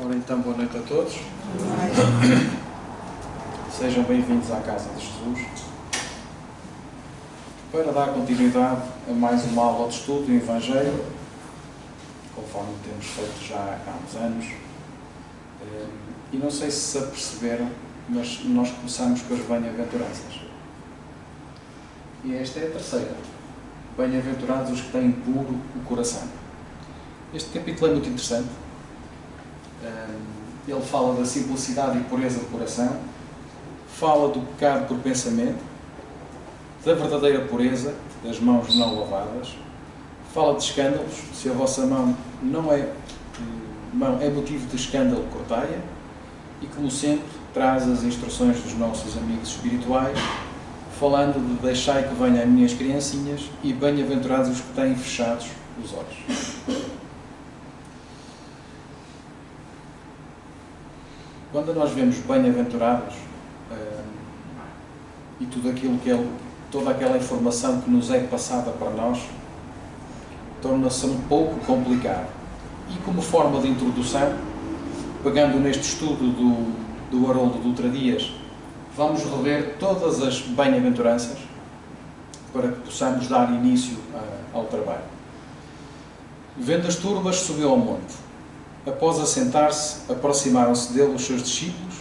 Ora então, boa noite a todos. Sejam bem-vindos à Casa de Jesus. Para dar continuidade a mais uma aula de estudo do Evangelho, conforme temos feito já há uns anos, e não sei se se aperceberam, mas nós começamos com as bem-aventuranças. E esta é a terceira. Bem-aventurados os que têm puro o coração. Este capítulo é muito interessante. Ele fala da simplicidade e pureza do coração, fala do pecado por pensamento, da verdadeira pureza, das mãos não lavadas, fala de escândalos, se a vossa mão não é motivo de escândalo, cortai-a, e como sempre traz as instruções dos nossos amigos espirituais, falando de deixai que venham as minhas criancinhas e bem-aventurados os que têm fechados os olhos. Quando nós vemos bem-aventurados e tudo aquilo que toda aquela informação que nos é passada para nós, torna-se um pouco complicado. E como forma de introdução, pegando neste estudo do Haroldo Dutra Dias, vamos rever todas as bem-aventuranças para que possamos dar início ao trabalho. Vendo as turbas, subiu ao monte. Após assentar-se, aproximaram-se dele os seus discípulos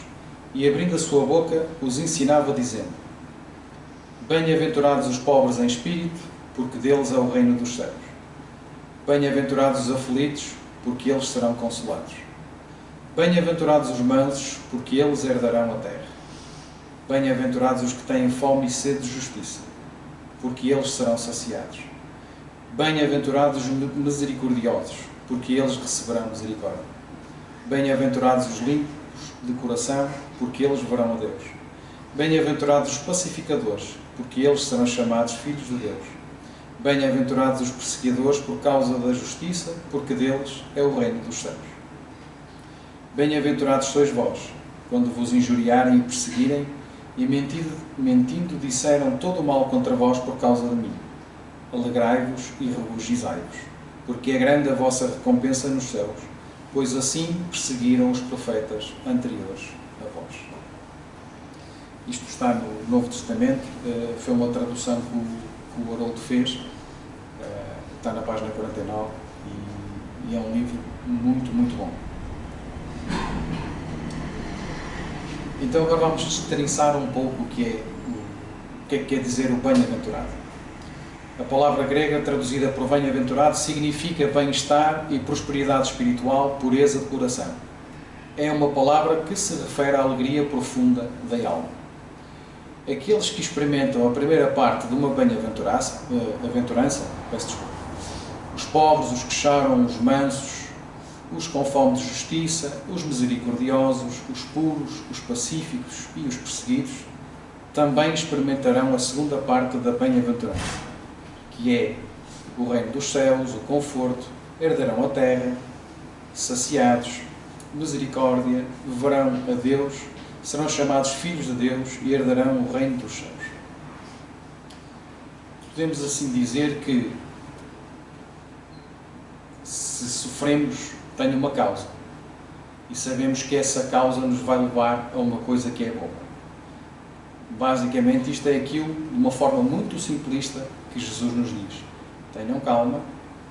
e, abrindo a sua boca, os ensinava, dizendo: Bem-aventurados os pobres em espírito, porque deles é o reino dos céus. Bem-aventurados os aflitos, porque eles serão consolados. Bem-aventurados os mansos, porque eles herdarão a terra. Bem-aventurados os que têm fome e sede de justiça, porque eles serão saciados. Bem-aventurados os misericordiosos, porque eles receberão misericórdia. Bem-aventurados os limpos de coração, porque eles verão a Deus. Bem-aventurados os pacificadores, porque eles serão chamados filhos de Deus. Bem-aventurados os perseguidores por causa da justiça, porque deles é o reino dos céus. Bem-aventurados sois vós, quando vos injuriarem e perseguirem, e mentindo disseram todo o mal contra vós por causa de mim. Alegrai-vos e regozijai-vos, porque é grande a vossa recompensa nos céus, pois assim perseguiram os profetas anteriores a vós. Isto está no Novo Testamento, foi uma tradução que o Haroldo fez, está na página 49 e é um livro muito, muito bom. Então agora vamos destrinçar um pouco o que é que quer dizer o bem-aventurado. A palavra grega traduzida por bem-aventurado significa bem-estar e prosperidade espiritual, pureza de coração. É uma palavra que se refere à alegria profunda da alma. Aqueles que experimentam a primeira parte de uma bem-aventurança, os pobres, os que choram, os mansos, os com fome de justiça, os misericordiosos, os puros, os pacíficos e os perseguidos, também experimentarão a segunda parte da bem-aventurança, que é o reino dos céus, o conforto, herdarão a terra, saciados, misericórdia, verão a Deus, serão chamados filhos de Deus e herdarão o reino dos céus. Podemos assim dizer que se sofremos, tem uma causa. E sabemos que essa causa nos vai levar a uma coisa que é boa. Basicamente, isto é aquilo, de uma forma muito simplista, que Jesus nos diz: tenham calma,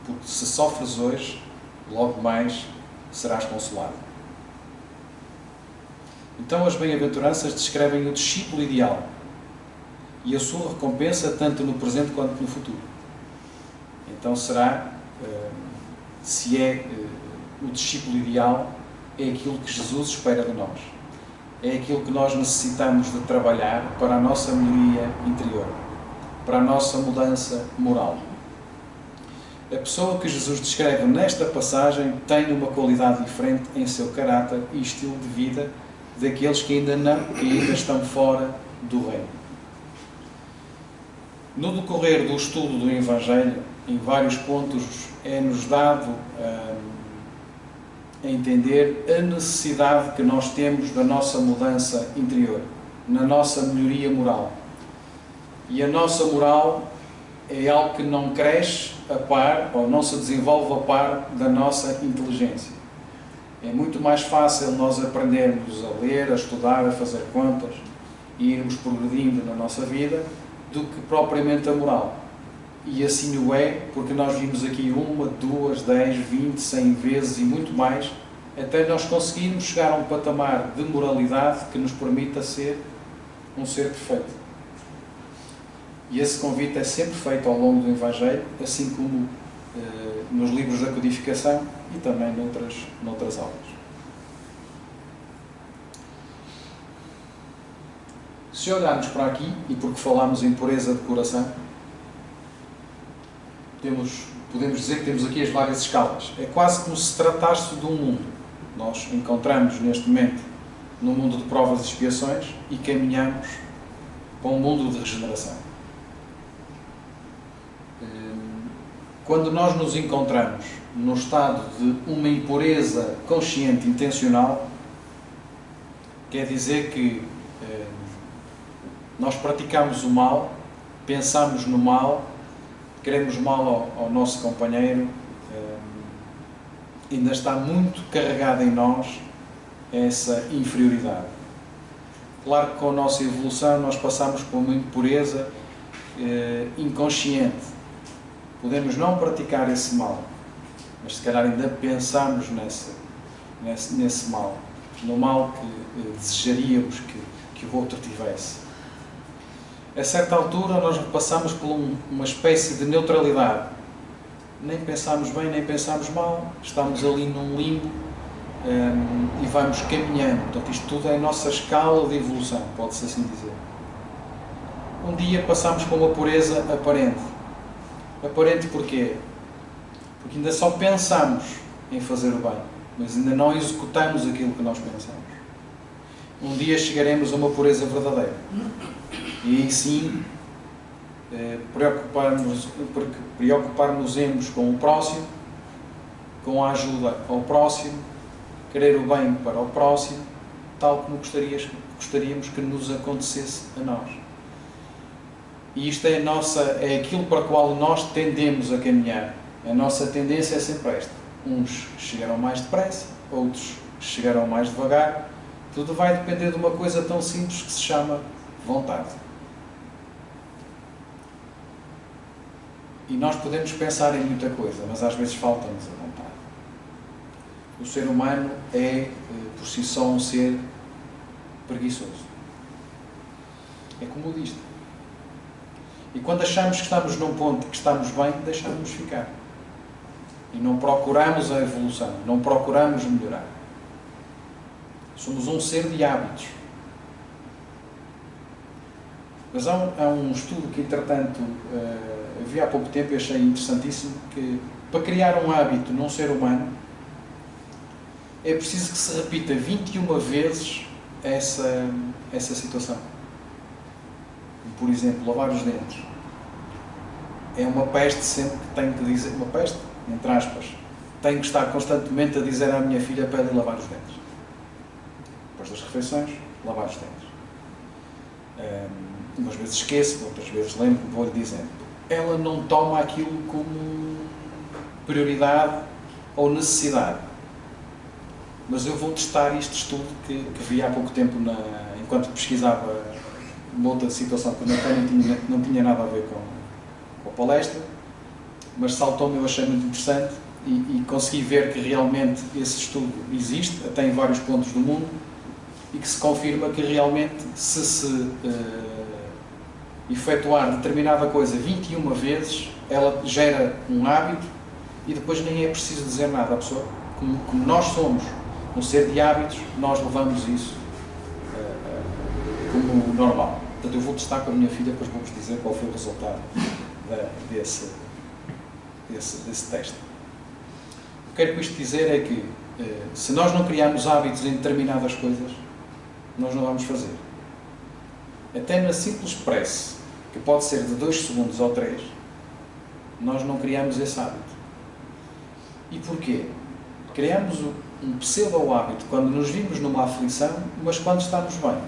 porque se sofres hoje, logo mais serás consolado. Então as bem-aventuranças descrevem o discípulo ideal e a sua recompensa tanto no presente quanto no futuro. Então será, o discípulo ideal, é aquilo que Jesus espera de nós. É aquilo que nós necessitamos de trabalhar para a nossa melhoria interior, para a nossa mudança moral. A pessoa que Jesus descreve nesta passagem tem uma qualidade diferente em seu caráter e estilo de vida daqueles que ainda estão fora do reino. No decorrer do estudo do Evangelho, em vários pontos é-nos dado a entender a necessidade que nós temos da nossa mudança interior, na nossa melhoria moral. E a nossa moral é algo que não cresce a par, ou não se desenvolve a par da nossa inteligência. É muito mais fácil nós aprendermos a ler, a estudar, a fazer contas e irmos progredindo na nossa vida do que propriamente a moral. E assim o é, porque nós vimos aqui 1, 2, 10, 20, 100 vezes e muito mais, até nós conseguirmos chegar a um patamar de moralidade que nos permita ser um ser perfeito. E esse convite é sempre feito ao longo do Evangelho, assim como nos livros da codificação e também noutras aulas. Se olharmos para aqui, e porque falámos em pureza de coração, podemos dizer que temos aqui as várias escalas. É quase como se tratasse de um mundo. Nós encontramos neste momento num mundo de provas e expiações e caminhamos para um mundo de regeneração. Quando nós nos encontramos no estado de uma impureza consciente intencional, quer dizer que nós praticamos o mal, pensamos no mal, queremos mal ao nosso companheiro, ainda está muito carregada em nós essa inferioridade. Claro que com a nossa evolução nós passamos por uma impureza inconsciente. Podemos não praticar esse mal, mas se calhar ainda pensamos nesse mal, no mal que desejaríamos que o outro tivesse. A certa altura nós passamos por uma espécie de neutralidade. Nem pensamos bem, nem pensamos mal, estamos ali num limbo e vamos caminhando. Portanto, isto tudo é a nossa escala de evolução, pode-se assim dizer. Um dia passamos por uma pureza aparente. Aparente porquê? Porque ainda só pensamos em fazer o bem, mas ainda não executamos aquilo que nós pensamos. Um dia chegaremos a uma pureza verdadeira. E aí sim, preocupar-nos com o próximo, com a ajuda ao próximo, querer o bem para o próximo, tal como gostaríamos que nos acontecesse a nós. E isto é aquilo para o qual nós tendemos a caminhar. A nossa tendência é sempre esta. Uns chegarão mais depressa, outros chegarão mais devagar. Tudo vai depender de uma coisa tão simples que se chama vontade. E nós podemos pensar em muita coisa, mas às vezes falta-nos a vontade. O ser humano é, por si só, um ser preguiçoso. É comodista. E quando achamos que estamos num ponto que estamos bem, deixamos-nos ficar. E não procuramos a evolução, não procuramos melhorar. Somos um ser de hábitos. Mas há um estudo que, entretanto, vi há pouco tempo e achei interessantíssimo, que para criar um hábito num ser humano é preciso que se repita 21 vezes essa situação. Por exemplo, lavar os dentes. É uma peste sempre que tenho que dizer, uma peste, entre aspas, tenho que estar constantemente a dizer à minha filha para ela lavar os dentes. Depois das refeições, lavar os dentes. Umas vezes esqueço, outras vezes lembro, vou-lhe dizendo. Ela não toma aquilo como prioridade ou necessidade. Mas eu vou testar este estudo que vi há pouco tempo, enquanto pesquisava uma outra situação que não tinha nada a ver com a palestra, mas saltou-me, eu achei muito interessante e consegui ver que realmente esse estudo existe, até em vários pontos do mundo, e que se confirma que realmente se efetuar determinada coisa 21 vezes, ela gera um hábito e depois nem é preciso dizer nada à pessoa. Como nós somos um ser de hábitos, nós levamos isso como normal. Portanto, eu vou testar com a minha filha, depois vou-vos dizer qual foi o resultado desse teste. O que quero com isto dizer é que se nós não criarmos hábitos em determinadas coisas, nós não vamos fazer. Até na simples prece, que pode ser de 2 segundos ou 3, nós não criamos esse hábito. E porquê? Criamos um pseudo-hábito quando nos vimos numa aflição, mas quando estamos bem,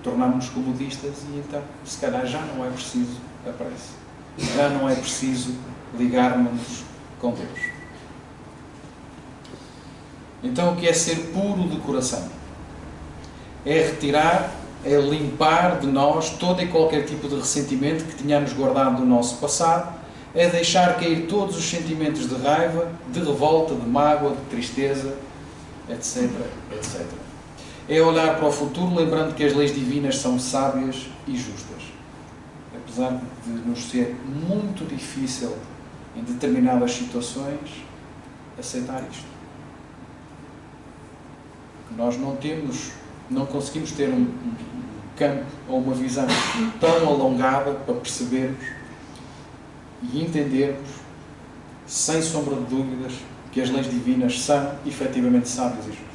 tornamos-nos comodistas e então, se calhar, já não é preciso a prece. Já não é preciso ligarmos com Deus. Então, o que é ser puro de coração? É retirar, é limpar de nós todo e qualquer tipo de ressentimento que tenhamos guardado do nosso passado, é deixar cair todos os sentimentos de raiva, de revolta, de mágoa, de tristeza, etc, etc. É olhar para o futuro lembrando que as leis divinas são sábias e justas. Apesar de nos ser muito difícil em determinadas situações aceitar isto. Nós não conseguimos ter um campo ou uma visão tão alongada para percebermos e entendermos, sem sombra de dúvidas, que as leis divinas são efetivamente sábias e justas.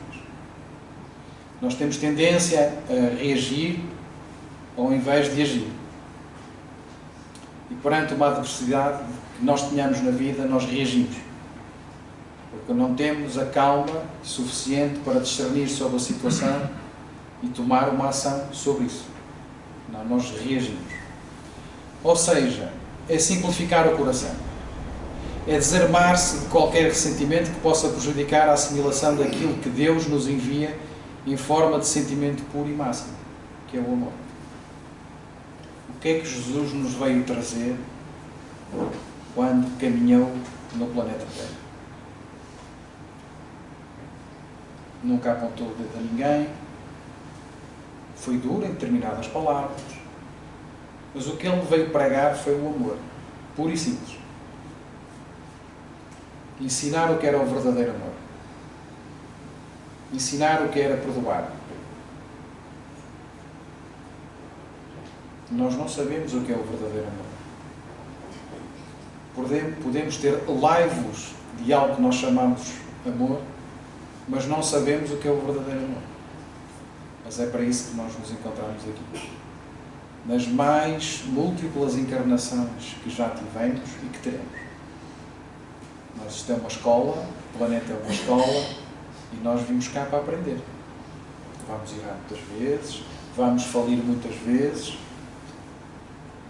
Nós temos tendência a reagir ao invés de agir. E perante uma adversidade que nós tenhamos na vida, nós reagimos. Porque não temos a calma suficiente para discernir sobre a situação e tomar uma ação sobre isso. Não, nós reagimos. Ou seja, é simplificar o coração. É desarmar-se de qualquer ressentimento que possa prejudicar a assimilação daquilo que Deus nos envia em forma de sentimento puro e máximo, que é o amor. O que é que Jesus nos veio trazer quando caminhou no planeta Terra? Nunca apontou o dedo a ninguém, foi duro em determinadas palavras, mas o que ele veio pregar foi o amor, puro e simples. Ensinar o que era o verdadeiro amor. Ensinar o que era perdoar. Nós não sabemos o que é o verdadeiro amor. Podemos ter laivos de algo que nós chamamos amor, mas não sabemos o que é o verdadeiro amor. Mas é para isso que nós nos encontramos aqui. Nas mais múltiplas encarnações que já tivemos e que teremos. Isto é uma escola, o planeta é uma escola e nós vimos cá para aprender. Vamos errar muitas vezes, vamos falir muitas vezes.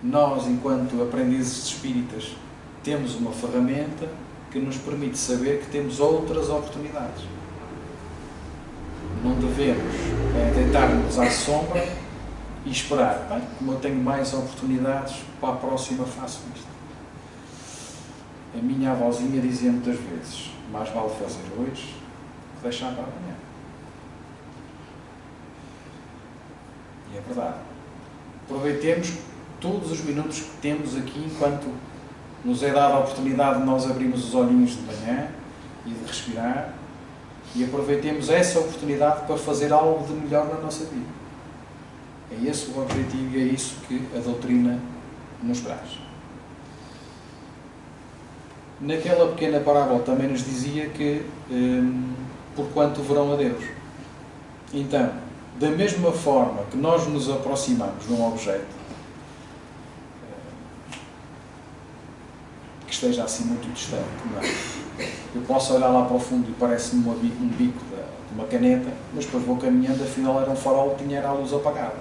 Nós, enquanto aprendizes espíritas, temos uma ferramenta que nos permite saber que temos outras oportunidades. Não devemos deitar-nos à sombra e esperar. Bem, como eu tenho mais oportunidades, para a próxima faço isto. A minha avózinha dizia muitas vezes, mais vale fazer hoje que deixar para amanhã. E é verdade. Aproveitemos todos os minutos que temos aqui enquanto nos é dada a oportunidade de nós abrirmos os olhinhos de manhã e de respirar, e aproveitemos essa oportunidade para fazer algo de melhor na nossa vida. É esse o objetivo e é isso que a doutrina nos traz. Naquela pequena parábola também nos dizia que porquanto verão a Deus. Então, da mesma forma que nós nos aproximamos de um objeto que esteja assim muito distante, não é? Eu posso olhar lá para o fundo e parece-me um bico de uma caneta, mas depois vou caminhando, afinal era um farol que tinha a luz apagada.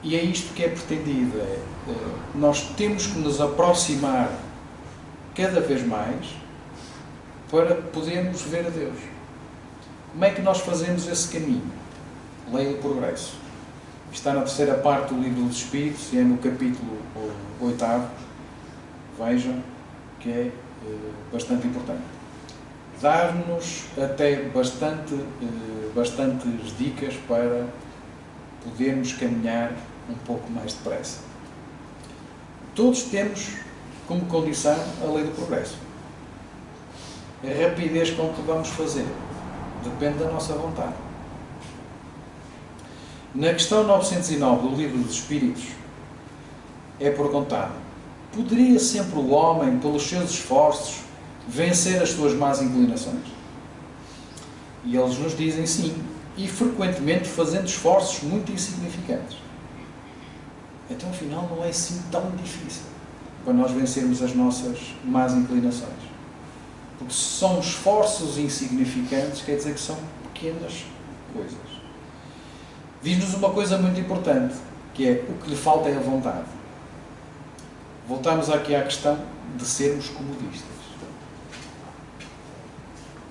E é isto que é pretendido. Nós temos que nos aproximar cada vez mais para podermos ver a Deus. Como é que nós fazemos esse caminho? Lei do progresso. Está na terceira parte do Livro dos Espíritos e é no capítulo 8º. Vejam que é bastante importante. Dar-nos até bastantes dicas para podermos caminhar um pouco mais depressa. Todos temos como condição a lei do progresso. A rapidez com que vamos fazer depende da nossa vontade. Na questão 909 do Livro dos Espíritos é perguntado: poderia sempre o homem, pelos seus esforços, vencer as suas más inclinações? E eles nos dizem sim, e frequentemente fazendo esforços muito insignificantes. Então, afinal, não é assim tão difícil para nós vencermos as nossas más inclinações. Porque se são esforços insignificantes, quer dizer que são pequenas coisas. Diz-nos uma coisa muito importante, que é o que lhe falta é a vontade. Voltamos aqui à questão de sermos comodistas.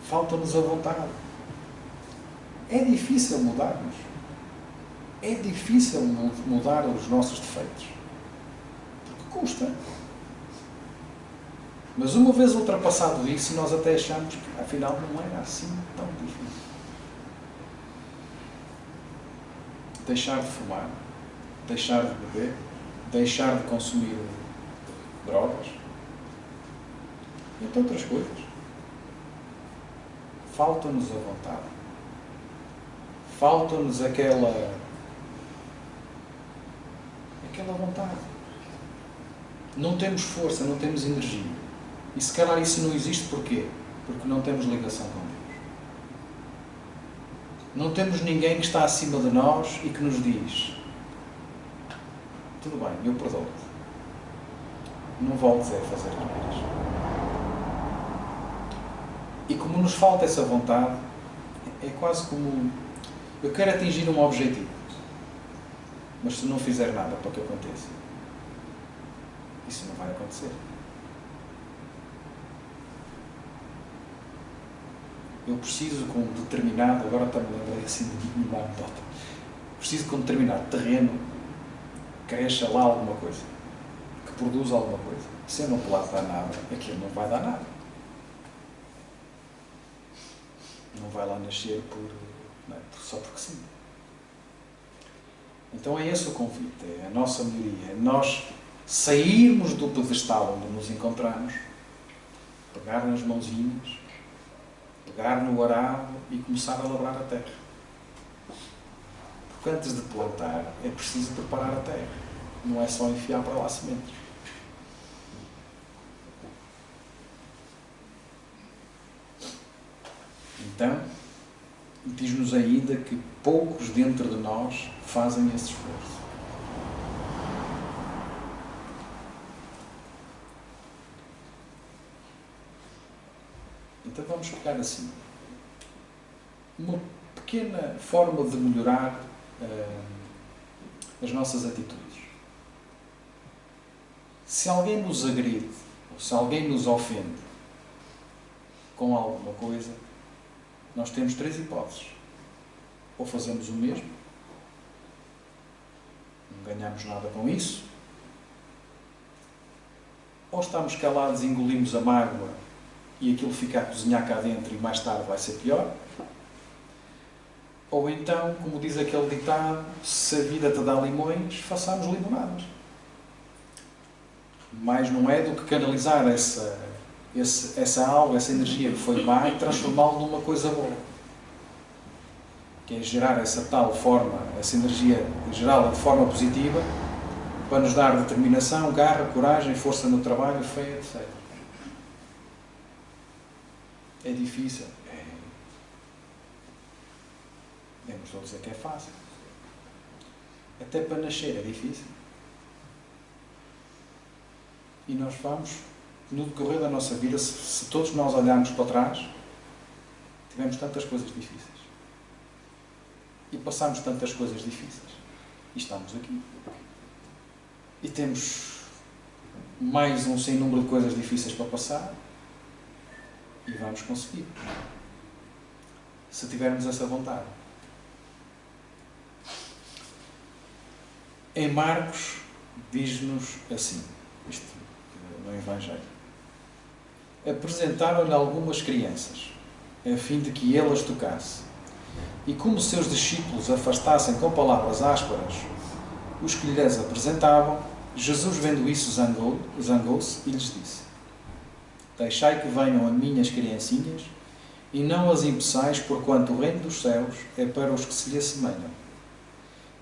Falta-nos a vontade. É difícil mudarmos. É difícil mudar os nossos defeitos. Porque custa. Mas uma vez ultrapassado isso, nós até achamos que afinal não era assim tão difícil. Deixar de fumar, deixar de beber, deixar de consumir drogas, entre outras coisas. Falta-nos a vontade. Falta-nos aquela vontade. Não temos força, não temos energia. E se calhar isso não existe porquê? Porque não temos ligação com Deus. Não temos ninguém que está acima de nós e que nos diz: tudo bem, eu perdoo-te. Não voltes a fazer asneiras. E como nos falta essa vontade, é quase como eu quero atingir um objetivo, mas se não fizer nada para que aconteça, isso não vai acontecer. Eu preciso com um determinado, agora está-me lembrando assim de uma anedota, preciso com um determinado terreno cresça lá alguma coisa, que produza alguma coisa. Se eu não pular dar nada, aquilo não vai dar nada. Não vai lá nascer só porque sim. Então é esse o convite, é a nossa melhoria, é nós sairmos do pedestal onde nos encontramos, pegar nas mãozinhas, pegar no arado e começar a labrar a terra. Porque antes de plantar é preciso preparar a terra, não é só enfiar para lá sementes. Então, diz-nos ainda que poucos dentro de nós fazem esse esforço. Então vamos pegar assim uma pequena forma de melhorar as nossas atitudes. Se alguém nos agride, ou se alguém nos ofende com alguma coisa, nós temos 3 hipóteses. Ou fazemos o mesmo, não ganhamos nada com isso, ou estamos calados e engolimos a mágoa e aquilo fica a cozinhar cá dentro e mais tarde vai ser pior. Ou então, como diz aquele ditado, se a vida te dá limões, façamos limonadas. Mais não é do que canalizar essa alma, essa energia que foi má e transformá-la numa coisa boa. Que é gerar essa tal forma, essa energia, gerá-la de forma positiva, para nos dar determinação, garra, coragem, força no trabalho, fé, etc. É difícil. Não estou a dizer que é fácil. Até para nascer é difícil. E nós vamos, no decorrer da nossa vida, se todos nós olharmos para trás, tivemos tantas coisas difíceis. E passamos tantas coisas difíceis. E estamos aqui. E temos mais um sem número de coisas difíceis para passar. E vamos conseguir. Se tivermos essa vontade. Em Marcos, diz-nos assim, isto no Evangelho. Apresentaram-lhe algumas crianças, a fim de que ele as tocasse. E como seus discípulos afastassem com palavras ásperas os que lhes apresentavam, Jesus, vendo isso, zangou-se e lhes disse: Deixai que venham a mim as criancinhas, e não as impeçais, porquanto o reino dos céus é para os que se lhe assemelham.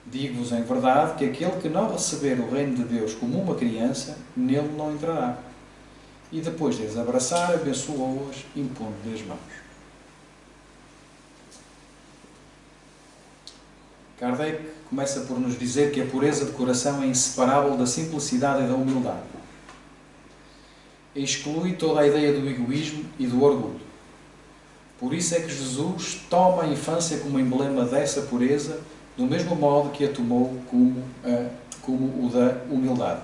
Digo-vos em verdade que aquele que não receber o reino de Deus como uma criança, nele não entrará. E depois de as abraçar, abençoou-as, impondo-lhe as mãos. Kardec começa por nos dizer que a pureza de coração é inseparável da simplicidade e da humildade. Exclui toda a ideia do egoísmo e do orgulho. Por isso é que Jesus toma a infância como emblema dessa pureza, do mesmo modo que a tomou como o da humildade.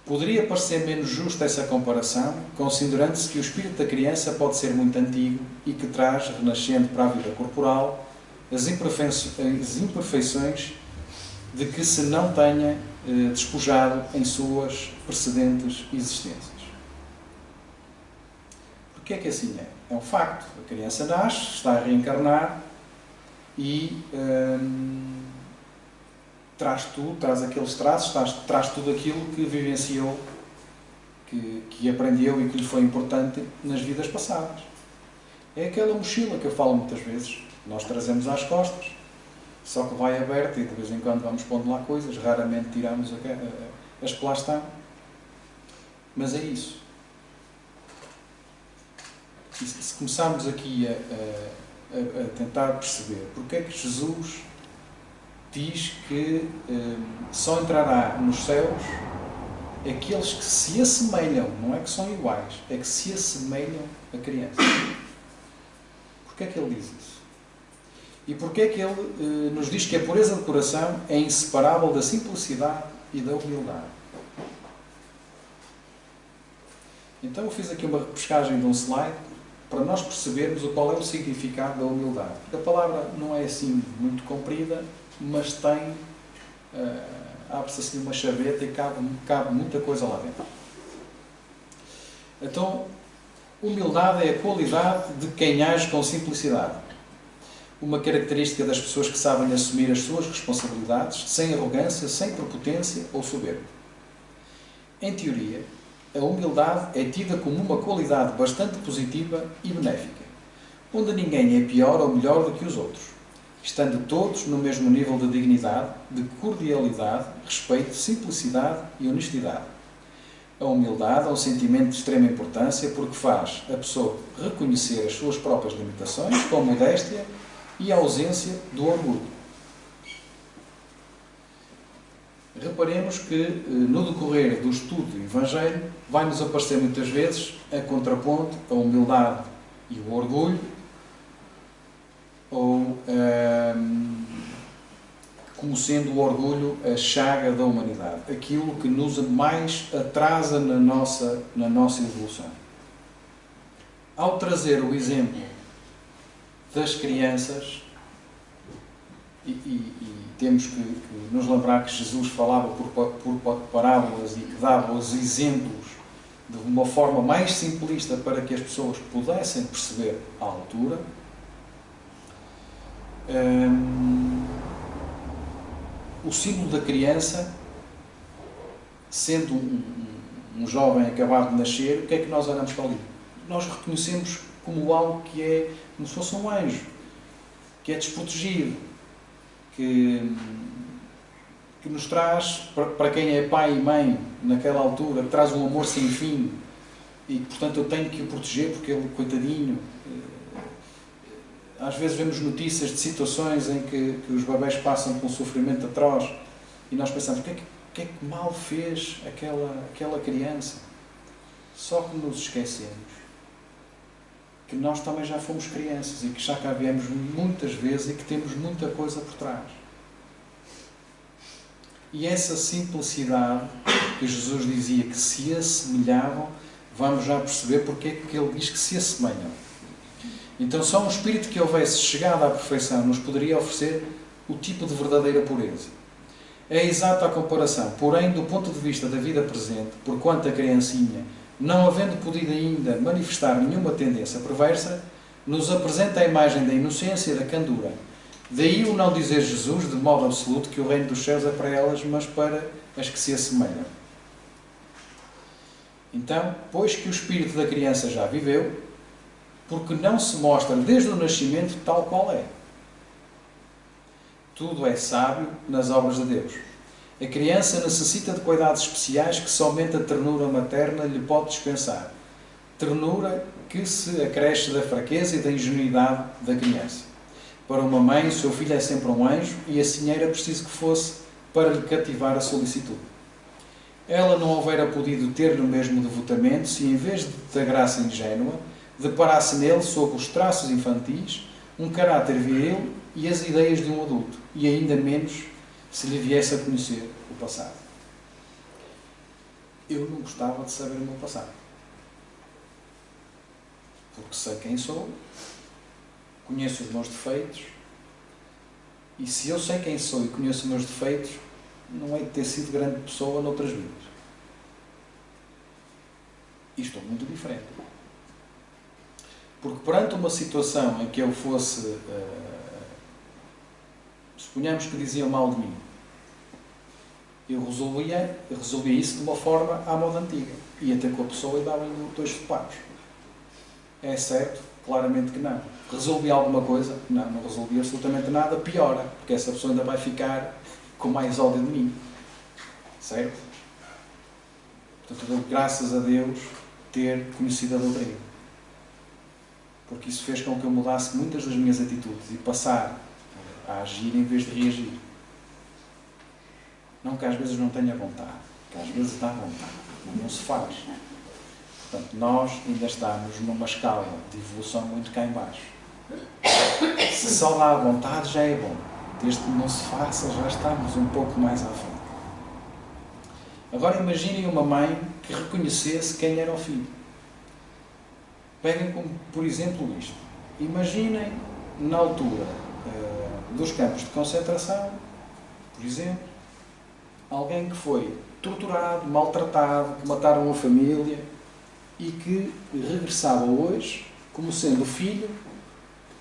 Poderia parecer menos justa essa comparação, considerando-se que o espírito da criança pode ser muito antigo e que traz, renascendo para a vida corporal, as imperfeições de que se não tenha despojado em suas precedentes existências. Porquê é que assim é? É um facto. A criança nasce, está a reencarnar e traz aqueles traços, traz tudo aquilo que vivenciou, que aprendeu e que lhe foi importante nas vidas passadas. É aquela mochila que eu falo muitas vezes. Nós trazemos às costas, só que vai aberta e de vez em quando vamos pondo lá coisas, raramente tiramos as que lá estão. Mas é isso. E se começarmos aqui a tentar perceber porque é que Jesus diz que só entrará nos céus aqueles que se assemelham, não é que são iguais, é que se assemelham a criança. Porquê é que ele diz isso? E porquê é que ele nos diz que a pureza de coração é inseparável da simplicidade e da humildade? Então eu fiz aqui uma repescagem de um slide para nós percebermos qual é o significado da humildade. Porque a palavra não é assim muito comprida, mas tem, abre-se assim uma chaveta e cabe muita coisa lá dentro. Então, humildade é a qualidade de quem age com simplicidade. Uma característica das pessoas que sabem assumir as suas responsabilidades, sem arrogância, sem prepotência ou soberba. Em teoria, a humildade é tida como uma qualidade bastante positiva e benéfica, onde ninguém é pior ou melhor do que os outros, estando todos no mesmo nível de dignidade, de cordialidade, respeito, simplicidade e honestidade. A humildade é um sentimento de extrema importância porque faz a pessoa reconhecer as suas próprias limitações com modéstia e a ausência do orgulho. Reparemos que no decorrer do estudo do Evangelho vai-nos aparecer muitas vezes a contraponto, a humildade e o orgulho, ou como sendo o orgulho a chaga da humanidade, aquilo que nos mais atrasa na nossa evolução. Ao trazer o exemplo das crianças, e temos que nos lembrar que Jesus falava por parábolas e que dava os exemplos de uma forma mais simplista para que as pessoas pudessem perceber a altura. O símbolo da criança, sendo um jovem acabado de nascer, o que é que nós olhamos para ali? Nós reconhecemos como algo que é como se fosse um anjo, que é desprotegido, que nos traz, para quem é pai e mãe naquela altura, que traz um amor sem fim e, portanto, eu tenho que o proteger porque ele, coitadinho. Às vezes vemos notícias de situações em que os bebés passam por um sofrimento atroz e nós pensamos, o que é que mal fez aquela criança? Só que nos esquecemos que nós também já fomos crianças e que já cá viemos muitas vezes e que temos muita coisa por trás. E essa simplicidade que Jesus dizia que se assemelhavam, vamos já perceber porque é que ele diz que se assemelham. Então só um espírito que houvesse chegado à perfeição nos poderia oferecer o tipo de verdadeira pureza. É exata a comparação, porém, do ponto de vista da vida presente, porquanto a criancinha, não havendo podido ainda manifestar nenhuma tendência perversa, nos apresenta a imagem da inocência e da candura. Daí o não dizer Jesus, de modo absoluto, que o reino dos céus é para elas, mas para as que se assemelham. Então, pois que o espírito da criança já viveu, porque não se mostra desde o nascimento tal qual é. Tudo é sábio nas obras de Deus. A criança necessita de cuidados especiais que somente a ternura materna lhe pode dispensar. Ternura que se acresce da fraqueza e da ingenuidade da criança. Para uma mãe, o seu filho é sempre um anjo e assim era preciso que fosse para lhe cativar a solicitude. Ela não houvera podido ter-lhe o mesmo devotamento se, em vez da graça ingênua, deparasse nele, sob os traços infantis, um caráter viril e as ideias de um adulto, e ainda menos se lhe viesse a conhecer o passado. eu não gostava de saber o meu passado. Porque sei quem sou, conheço os meus defeitos, e se eu sei quem sou e conheço os meus defeitos, não é de ter sido grande pessoa noutras vidas. E estou muito diferente. Porque perante uma situação em que eu fosse, suponhamos que diziam mal de mim, eu resolvia isso de uma forma à moda antiga. Ia ter com a pessoa e dava-lhe 2 sopados. É certo? Claramente que não. Resolvi alguma coisa? Não, não resolvi absolutamente nada. Piora, porque essa pessoa ainda vai ficar com mais ódio de mim. Certo? Portanto, eu dou graças a Deus ter conhecido a doutrina. Porque isso fez com que eu mudasse muitas das minhas atitudes e passar a agir em vez de reagir. Não que às vezes não tenha vontade, que às vezes dá vontade, mas não se faz. Portanto, nós ainda estamos numa escala de evolução muito cá em baixo. Se só dá vontade já é bom. Desde que não se faça, já estamos um pouco mais à frente. Agora imaginem uma mãe que reconhecesse quem era o filho. Peguem como, por exemplo, isto. Imaginem, na altura dos campos de concentração, por exemplo, alguém que foi torturado, maltratado, que mataram a família e que regressava hoje como sendo filho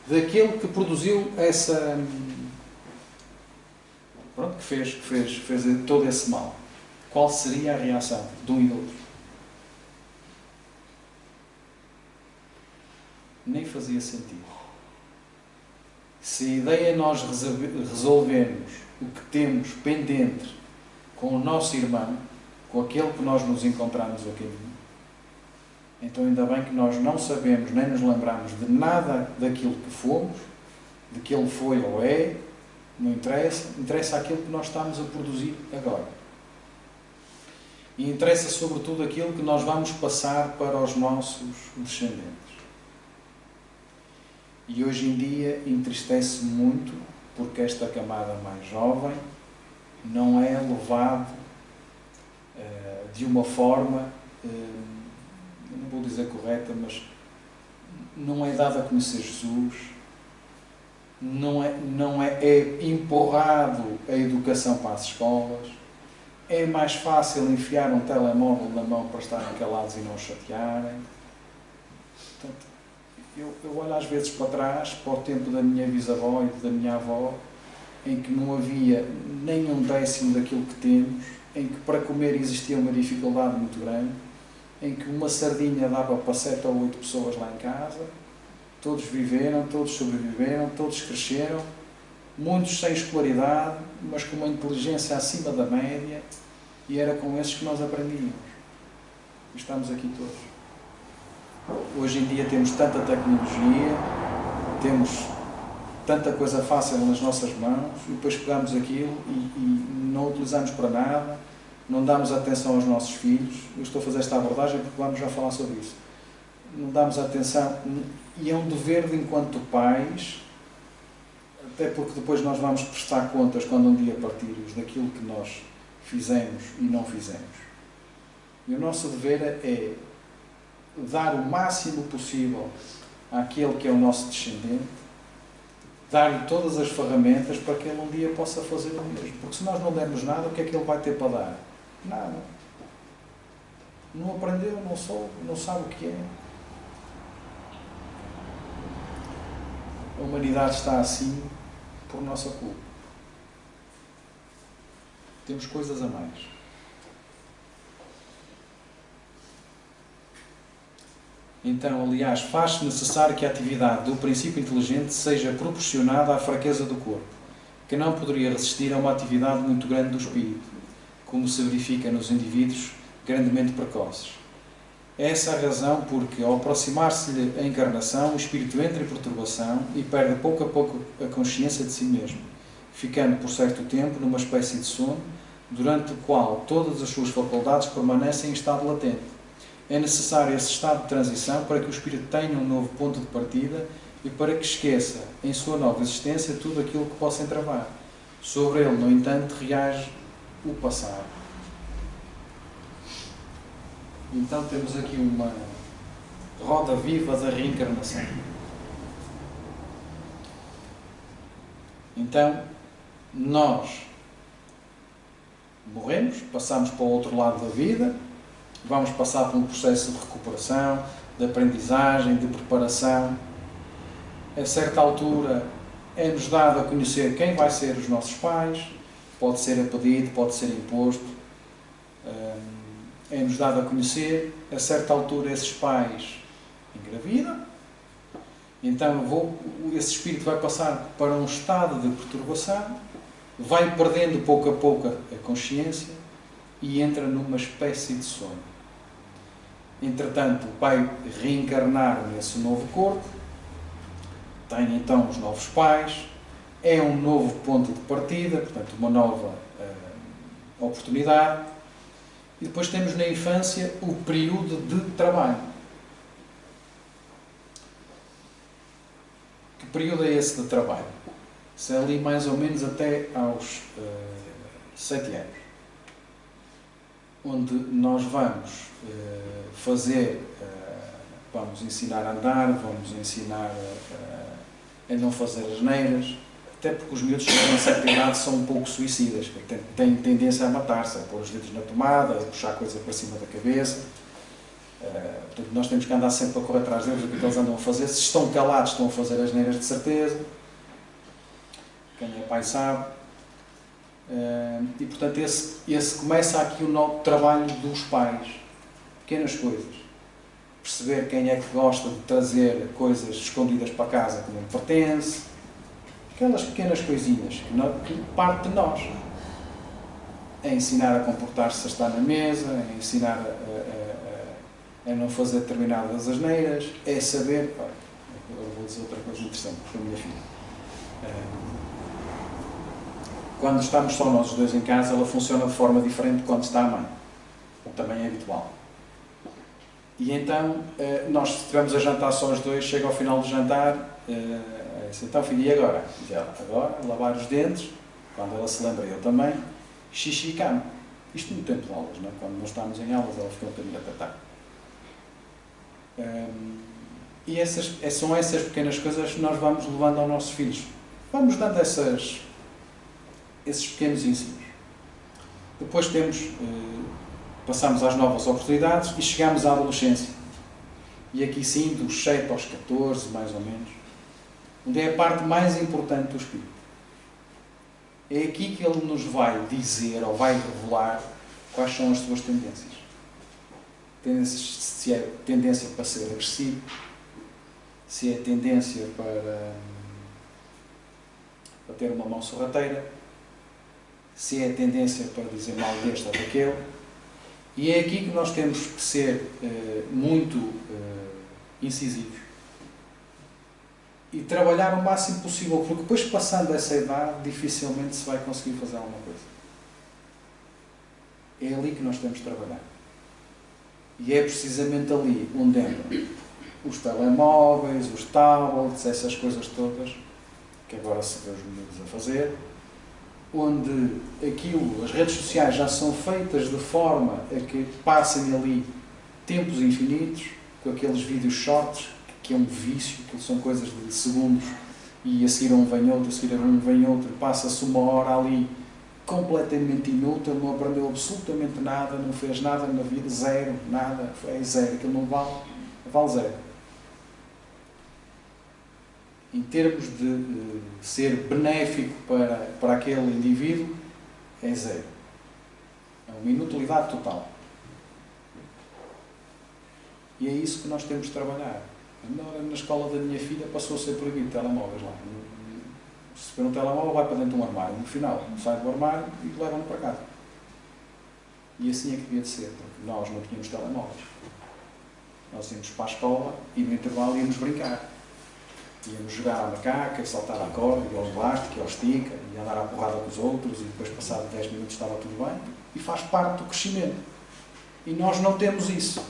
daquele que produziu essa... Pronto, que fez todo esse mal. Qual seria a reação de um e do outro? Nem fazia sentido. Se a ideia é nós resolvermos o que temos pendente com o nosso irmão, com aquele que nós nos encontramos a caminho, então ainda bem que nós não sabemos nem nos lembramos de nada daquilo que fomos, de que ele foi ou é, não interessa, interessa aquilo que nós estamos a produzir agora. E interessa sobretudo aquilo que nós vamos passar para os nossos descendentes. E hoje em dia entristece muito porque esta camada mais jovem não é levado de uma forma, não vou dizer correta, mas não é dado a conhecer Jesus, é empurrado a educação para as escolas, é mais fácil enfiar um telemóvel na mão para estarem calados e não chatearem. Portanto, eu olho às vezes para trás, para o tempo da minha bisavó e da minha avó, em que não havia nem um décimo daquilo que temos, em que para comer existia uma dificuldade muito grande, em que uma sardinha dava para 7 ou 8 pessoas lá em casa, todos viveram, todos sobreviveram, todos cresceram, muitos sem escolaridade, mas com uma inteligência acima da média, e era com esses que nós aprendíamos. E estamos aqui todos. Hoje em dia temos tanta tecnologia, temos tanta coisa fácil nas nossas mãos, e depois pegamos aquilo e não utilizamos para nada, não damos atenção aos nossos filhos. Eu estou a fazer esta abordagem porque vamos já falar sobre isso. Não damos atenção, e é um dever de enquanto pais, até porque depois nós vamos prestar contas quando um dia partirmos daquilo que nós fizemos e não fizemos. E o nosso dever é dar o máximo possível àquele que é o nosso descendente, dar-lhe todas as ferramentas para que ele um dia possa fazer o mesmo. Porque se nós não dermos nada, o que é que ele vai ter para dar? Nada. Não aprendeu, não soube, não sabe o que é. A humanidade está assim por nossa culpa. Temos coisas a mais. Então, aliás, faz-se necessário que a atividade do princípio inteligente seja proporcionada à fraqueza do corpo, que não poderia resistir a uma atividade muito grande do espírito, como se verifica nos indivíduos grandemente precoces. É essa a razão porque, ao aproximar-se-lhe a encarnação, o espírito entra em perturbação e perde pouco a pouco a consciência de si mesmo, ficando por certo tempo numa espécie de sono, durante o qual todas as suas faculdades permanecem em estado latente. É necessário esse estado de transição para que o espírito tenha um novo ponto de partida e para que esqueça, em sua nova existência, tudo aquilo que possa entravar. Sobre ele, no entanto, reage o passado. Então temos aqui uma roda viva da reencarnação. Então, nós morremos, passamos para o outro lado da vida, vamos passar por um processo de recuperação, de aprendizagem, de preparação. A certa altura é-nos dado a conhecer quem vai ser os nossos pais, pode ser a pedido, pode ser imposto. É-nos dado a conhecer, a certa altura esses pais engravidam, então esse espírito vai passar para um estado de perturbação, vai perdendo pouco a pouco a consciência e entra numa espécie de sonho. Entretanto, vai reencarnar nesse novo corpo, tem então os novos pais, é um novo ponto de partida, portanto uma nova oportunidade, e depois temos na infância o período de trabalho. Que período é esse de trabalho? Se é ali mais ou menos até aos 7 anos, onde nós vamos vamos ensinar a andar, vamos ensinar a não fazer asneiras, até porque os miúdos chegam a certa idade são um pouco suicidas, têm tendência a matar-se, a pôr os dedos na tomada, a puxar a coisa para cima da cabeça. Portanto, nós temos que andar sempre a correr atrás deles, o que eles andam a fazer. Se estão calados, estão a fazer asneiras de certeza. Quem é pai sabe. E portanto, esse começa aqui o novo trabalho dos pais. Pequenas coisas. Perceber quem é que gosta de trazer coisas escondidas para casa que não lhe pertence. Aquelas pequenas coisinhas que parte de nós. É ensinar a comportar-se a estar na mesa, é ensinar a não fazer determinadas asneiras, é saber... Agora vou dizer outra coisa interessante para a minha filha. Quando estamos só nós os dois em casa, ela funciona de forma diferente de quando está a mãe. Também é habitual. E então, nós se estivermos a jantar só os dois, chega ao final do jantar, então filho, e agora? Diz ela, agora, lavar os dentes, quando ela se lembra, eu também, xixi e cama. Isto no tempo de aulas, não é? Quando nós estamos em aulas, ela fica um bocadinho atatá. E são essas pequenas coisas que nós vamos levando aos nossos filhos. Vamos dando esses pequenos ensinos. Depois passamos às novas oportunidades e chegamos à adolescência. E aqui sim, dos 7 aos 14, mais ou menos, onde é a parte mais importante do espírito. É aqui que ele nos vai dizer, ou vai revelar, quais são as suas tendências. Se é tendência para ser agressivo, se é tendência para ter uma mão sorrateira, se é tendência para dizer mal deste ou daquele. E é aqui que nós temos que ser muito incisivos e trabalhar o máximo possível, porque depois, passando essa idade, dificilmente se vai conseguir fazer alguma coisa. É ali que nós temos de trabalhar. E é precisamente ali onde entram os telemóveis, os tablets, essas coisas todas, que agora se vê os miúdos a fazer, onde as redes sociais já são feitas de forma a que passem ali tempos infinitos, com aqueles vídeos shorts, que é um vício, que são coisas de segundos, e a seguir um vem outro, a seguir um vem outro, passa-se uma hora ali completamente inútil, não aprendeu absolutamente nada, não fez nada na vida, zero, nada, é zero, aquilo não vale zero. Em termos de ser benéfico para aquele indivíduo, é zero. É uma inutilidade total. E é isso que nós temos de trabalhar. Na escola da minha filha passou a ser proibido telemóveis lá. Se for um telemóvel, vai para dentro de um armário. No final, sai do armário e leva-no para casa. E assim é que devia de ser, porque nós não tínhamos telemóveis. Nós íamos para a escola e no intervalo íamos brincar. Íamos jogar à macaca, saltar à corda, e ao elástico, e ao estica, e andar à porrada com os outros, e depois, passado 10 minutos, estava tudo bem. E faz parte do crescimento. E nós não temos isso.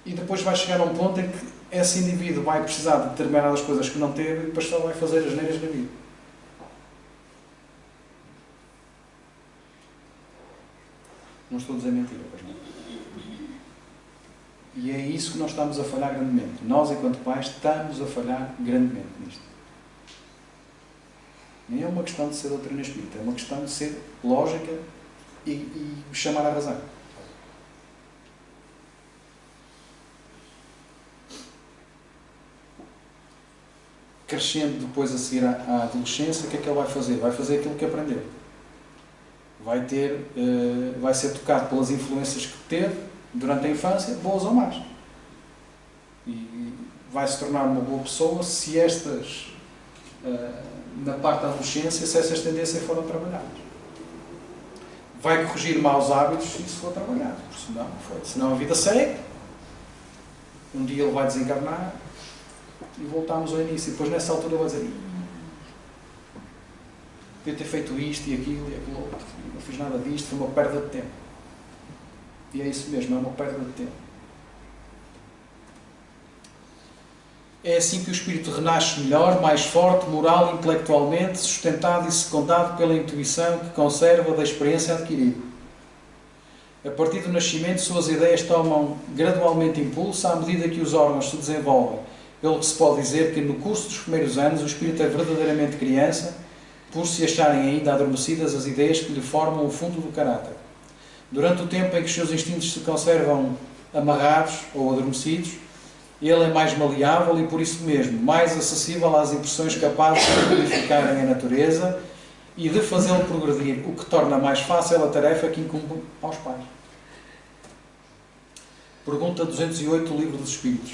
E depois vai chegar a um ponto em que esse indivíduo vai precisar de determinadas coisas que não teve e depois só vai fazer as neiras na vida. Não estou a dizer mentira, pois não? E é isso que nós estamos a falhar grandemente. Nós, enquanto pais, estamos a falhar grandemente nisto. Nem é uma questão de ser doutrina espírita, é uma questão de ser lógica e chamar a razão. Crescendo depois a seguir à adolescência, o que é que ele vai fazer? Vai fazer aquilo que aprendeu. Vai ser tocado pelas influências que teve durante a infância, boas ou más. E vai se tornar uma boa pessoa se estas, na parte da adolescência, se essas tendências foram trabalhadas. Vai corrigir maus hábitos se isso for trabalhado, porque senão a vida segue. Um dia ele vai desencarnar e voltamos ao início. E depois nessa altura ele vai dizer: devia ter feito isto e aquilo, outro. Não fiz nada disto, foi uma perda de tempo. E é isso mesmo, é uma perda de tempo. É assim que o espírito renasce melhor, mais forte, moral, intelectualmente, sustentado e secundado pela intuição que conserva da experiência adquirida. A partir do nascimento, suas ideias tomam gradualmente impulso à medida que os órgãos se desenvolvem, pelo que se pode dizer que no curso dos primeiros anos o espírito é verdadeiramente criança, por se acharem ainda adormecidas as ideias que lhe formam o fundo do caráter. Durante o tempo em que os seus instintos se conservam amarrados ou adormecidos, ele é mais maleável e, por isso mesmo, mais acessível às impressões capazes de modificarem a natureza e de fazê-lo progredir, o que torna mais fácil a tarefa que incumbe aos pais. Pergunta 208 do Livro dos Espíritos.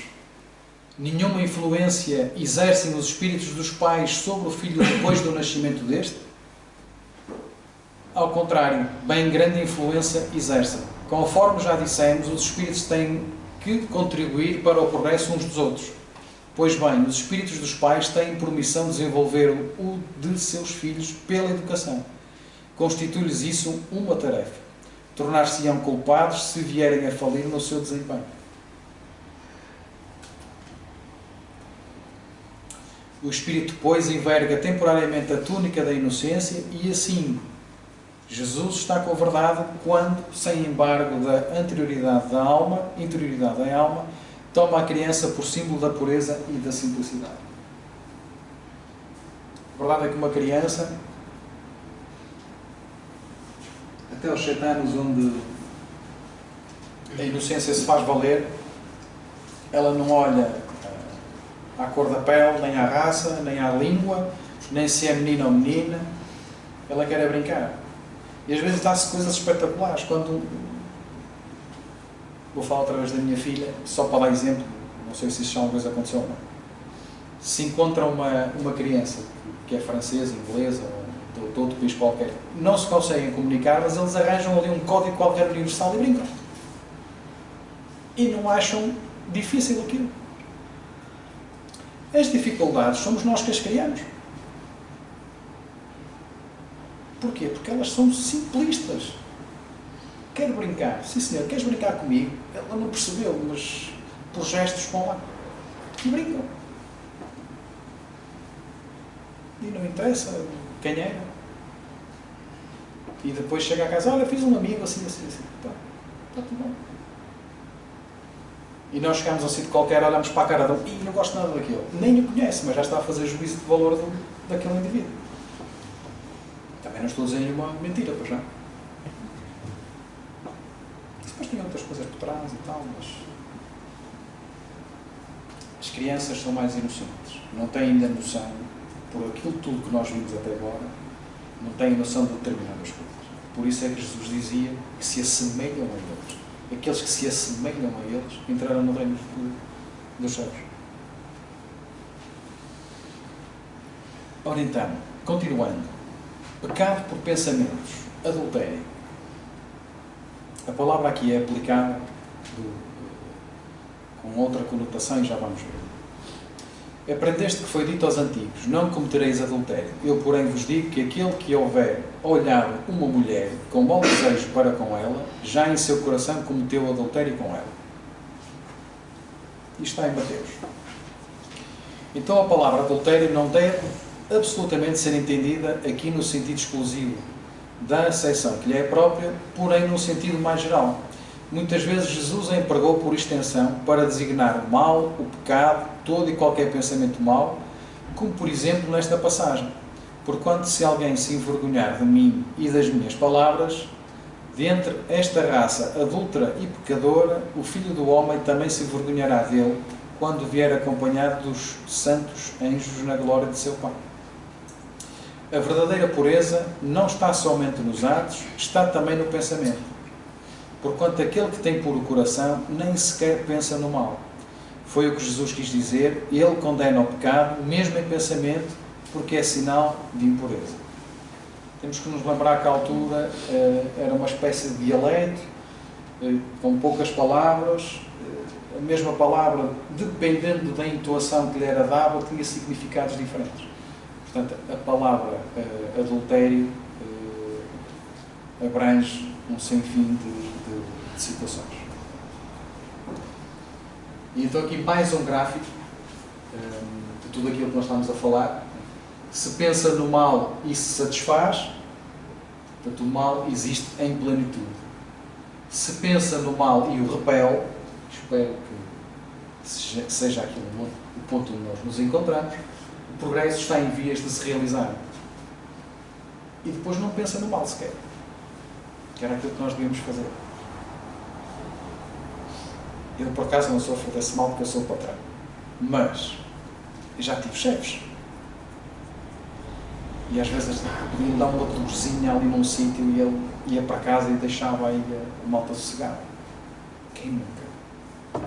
Nenhuma influência exercem os espíritos dos pais sobre o filho depois do nascimento deste? Ao contrário, bem grande influência exercem. Conforme já dissemos, os espíritos têm que contribuir para o progresso uns dos outros. Pois bem, os espíritos dos pais têm por missão desenvolver o de seus filhos pela educação. Constitui-lhes isso uma tarefa. Tornar-se-ão culpados se vierem a falir no seu desempenho. O espírito, pois, enverga temporariamente a túnica da inocência e assim Jesus está com a verdade quando, sem embargo da interioridade da alma, toma a criança por símbolo da pureza e da simplicidade. A verdade é que uma criança, até aos 7 anos, onde a inocência se faz valer, ela não olha à cor da pele, nem à raça, nem à língua, nem se é menino ou menina. Ela quer é brincar. E às vezes dá-se coisas espetaculares. Quando vou falar através da minha filha, só para dar exemplo, não sei se isso já alguma vez aconteceu ou não. Se encontra uma criança que é francesa, inglesa ou de outro país qualquer, não se conseguem comunicar, mas eles arranjam ali um código qualquer universal e brincam. E não acham difícil aquilo. As dificuldades somos nós que as criamos. Porquê? Porque elas são simplistas. Quero brincar. Sim, senhor, queres brincar comigo? Ela não percebeu, mas por gestos vão lá. E brincam. E não interessa quem é. E depois chega a casa, olha, fiz um amigo assim. Está tudo bom. E nós chegamos a um sítio qualquer, olhamos para a cara dele e não gosto nada daquilo. Nem o conhece, mas já está a fazer juízo de valor daquele indivíduo. Também não estou a dizer nenhuma mentira, pois não? Depois tem outras coisas por trás e tal, mas as crianças são mais inocentes. Não têm ainda noção, por aquilo tudo que nós vimos até agora, não têm noção de determinadas coisas. Por isso é que Jesus dizia que se assemelham a eles. Aqueles que se assemelham a eles entrarão no reino dos céus. Ora então, continuando. Pecado por pensamentos. Adultério. A palavra aqui é aplicada com outra conotação e já vamos ver. Aprendeste que foi dito aos antigos: não cometereis adultério. Eu, porém, vos digo que aquele que houver olhado uma mulher com mau desejo para com ela, já em seu coração cometeu adultério com ela. Isto está em Mateus. Então a palavra adultério não deve absolutamente ser entendida aqui no sentido exclusivo da aceição que lhe é própria, porém num sentido mais geral. muitas vezes Jesus a empregou por extensão para designar o mal, o pecado, todo e qualquer pensamento mau, como por exemplo nesta passagem. Porquanto se alguém se envergonhar de mim e das minhas palavras, dentre esta raça adúltera e pecadora, o Filho do Homem também se envergonhará dele, quando vier acompanhado dos santos anjos na glória de seu Pai. A verdadeira pureza não está somente nos atos, está também no pensamento. Porquanto aquele que tem puro coração nem sequer pensa no mal. Foi o que Jesus quis dizer, ele condena o pecado, mesmo em pensamento, porque é sinal de impureza. Temos que nos lembrar que à altura era uma espécie de dialeto, com poucas palavras, a mesma palavra, dependendo da entoação que lhe era dada, tinha significados diferentes. Portanto, a palavra adultério abrange um sem fim de situações. E então aqui mais um gráfico de tudo aquilo que nós estamos a falar. Se pensa no mal e se satisfaz, portanto o mal existe em plenitude. Se pensa no mal e o repele, espero que seja aquilo o ponto onde nós nos encontramos, o progresso está em vias de se realizar. E depois não pensa no mal sequer. Que era aquilo que nós devíamos fazer. Eu, por acaso, não sofro desse mal porque eu sou o patrão. Mas já tive chefes. E às vezes podiam dar uma dorzinha ali num sítio e ele ia para casa e deixava aí a malta sossegada. Quem nunca?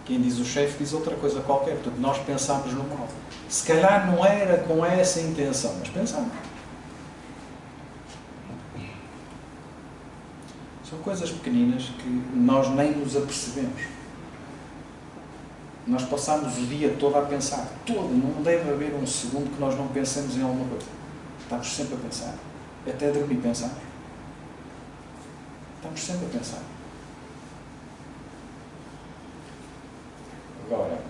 Quem diz o chefe diz outra coisa qualquer. Portanto, nós pensámos no mal. Se calhar não era com essa intenção, mas pensámos. São coisas pequeninas que nós nem nos apercebemos. Nós passamos o dia todo a pensar. Todo. Não deve haver um segundo que nós não pensemos em alguma coisa. Estamos sempre a pensar. Até dormir pensamos. Estamos sempre a pensar. Agora,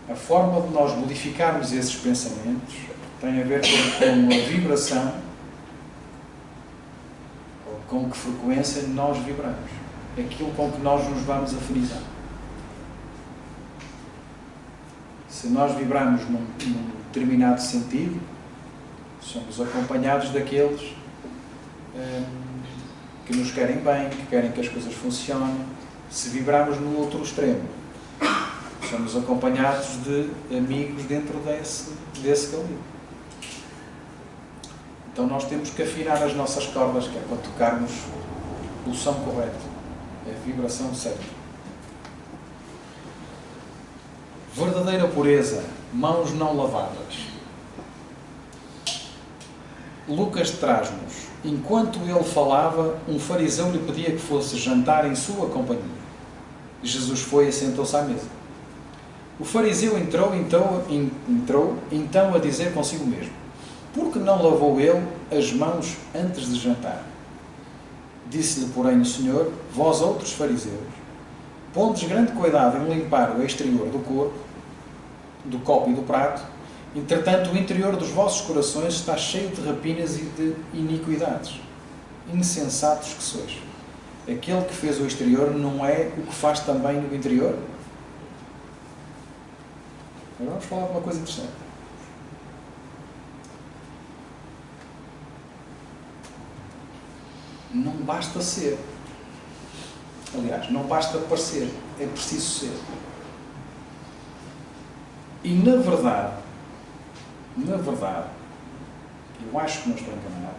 a forma de nós modificarmos esses pensamentos tem a ver com a vibração, ou com que frequência nós vibramos. Aquilo com que nós nos vamos afinizar. Se nós vibramos num determinado sentido, somos acompanhados daqueles que nos querem bem, que querem que as coisas funcionem. Se vibramos no outro extremo, somos acompanhados de amigos dentro desse calibre. Então nós temos que afinar as nossas cordas, que é para tocarmos o som correto, a vibração certa. Verdadeira pureza, mãos não lavadas. Lucas traz-nos, enquanto ele falava, um fariseu lhe pedia que fosse jantar em sua companhia. Jesus foi e sentou-se à mesa. O fariseu entrou então a dizer consigo mesmo, por que não lavou ele as mãos antes de jantar? Disse-lhe, porém, o Senhor, vós outros fariseus, pondes grande cuidado em limpar o exterior do corpo, do copo e do prato, entretanto o interior dos vossos corações está cheio de rapinas e de iniquidades. Insensatos que sois. Aquele que fez o exterior não é o que faz também no interior? Agora vamos falar de uma coisa interessante. Não basta ser. Aliás, não basta parecer, é preciso ser. E na verdade, eu acho que não estou enganado,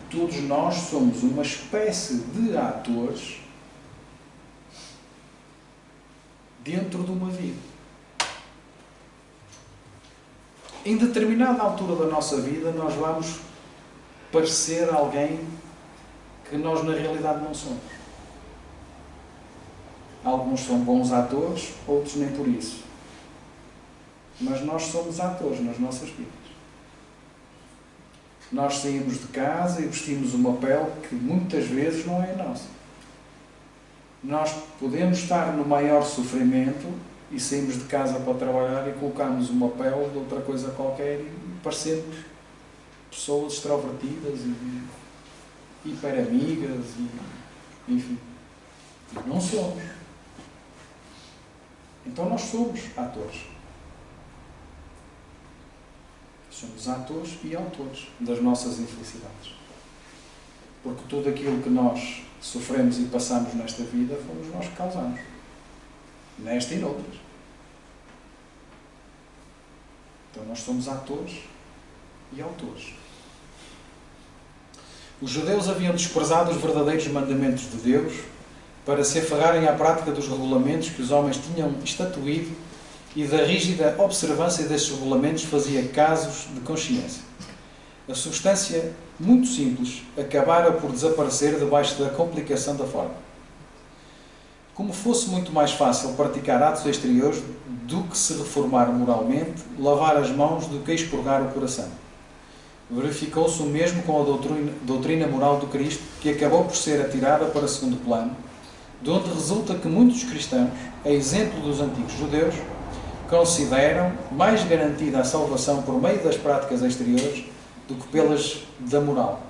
todos nós somos uma espécie de atores dentro de uma vida. Em determinada altura da nossa vida, nós vamos parecer alguém que nós na realidade não somos. Alguns são bons atores, outros nem por isso. Mas nós somos atores nas nossas vidas. Nós saímos de casa e vestimos uma pele que muitas vezes não é nossa. Nós podemos estar no maior sofrimento e saímos de casa para trabalhar e colocamos uma pele de outra coisa qualquer e parecemos pessoas extrovertidas e hiperamigas enfim. Não somos. Então nós somos atores. Somos atores e autores das nossas infelicidades. Porque tudo aquilo que nós sofremos e passamos nesta vida fomos nós que causamos. Nesta e noutras. Então nós somos atores e autores. Os judeus haviam desprezado os verdadeiros mandamentos de Deus para se aferrarem à prática dos regulamentos que os homens tinham estatuído, e da rígida observância desses regulamentos fazia casos de consciência. A substância, muito simples, acabara por desaparecer debaixo da complicação da forma. Como fosse muito mais fácil praticar atos exteriores do que se reformar moralmente, lavar as mãos do que expurgar o coração. Verificou-se o mesmo com a doutrina moral do Cristo, que acabou por ser atirada para segundo plano, de onde resulta que muitos cristãos, a exemplo dos antigos judeus, consideram mais garantida a salvação por meio das práticas exteriores do que pelas da moral.